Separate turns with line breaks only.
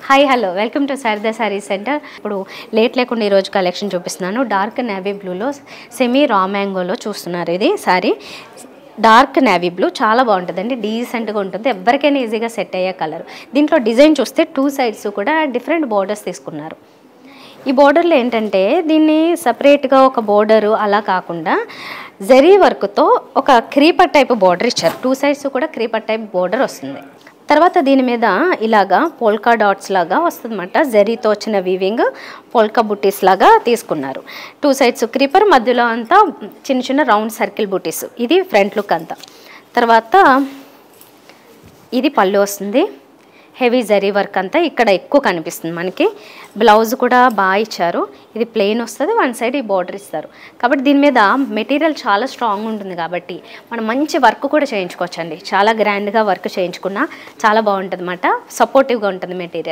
Hi hello welcome to Sharada sari centre. ఇప్పుడు late లేకుండా ఈరోజు కలెక్షన్ చూపిస్తున్నాను. డార్క్ నేవీ బ్లూలో సెమీ రా మ్యాంగోలో చూస్తున్నారు. ఇది శారీ డార్క్ నేవీ బ్లూ చాలా బాగుంటుందండి, డీసెంట్గా ఉంటుంది, ఎవరికైనా ఈజీగా సెట్ అయ్యే కలర్. దీంట్లో డిజైన్ చూస్తే టూ సైడ్స్ కూడా డిఫరెంట్ బోర్డర్స్ తీసుకున్నారు. ఈ బోర్డర్లో ఏంటంటే దీన్ని సపరేట్గా ఒక బోర్డరు అలా కాకుండా జరీ వర్క్తో ఒక క్రీపర్ టైప్ బోర్డర్ ఇచ్చారు. టూ సైడ్స్ కూడా క్రీపర్ టైప్ బోర్డర్ వస్తుంది. తర్వాత దీని మీద ఇలాగా పోల్కా డాట్స్ లాగా వస్తుందన్నమాట. జరీతో వచ్చిన వీవింగ్ పోల్కా బుటీస్ లాగా తీసుకున్నారు. టూ సైడ్స్ క్రీపర్, మధ్యలో అంతా చిన్న చిన్న రౌండ్ సర్కిల్ బుటీస్. ఇది ఫ్రంట్ లుక్ అంతా. తర్వాత ఇది పళ్ళు వస్తుంది, హెవీ జరీ వర్క్ అంతా ఇక్కడ ఎక్కువ కనిపిస్తుంది మనకి. బ్లౌజ్ కూడా బాగా ఇచ్చారు. ఇది ప్లెయిన్ వస్తుంది, వన్ సైడ్ ఈ బార్డర్ ఇస్తారు. కాబట్టి దీని మీద మెటీరియల్ చాలా స్ట్రాంగ్ ఉంటుంది కాబట్టి మనం మంచి వర్క్ కూడా చేయించుకోవచ్చండి. చాలా గ్రాండ్గా వర్క్ చేయించుకున్నా చాలా బాగుంటుంది అన్నమాట. సపోర్టివ్గా ఉంటుంది మెటీరియల్.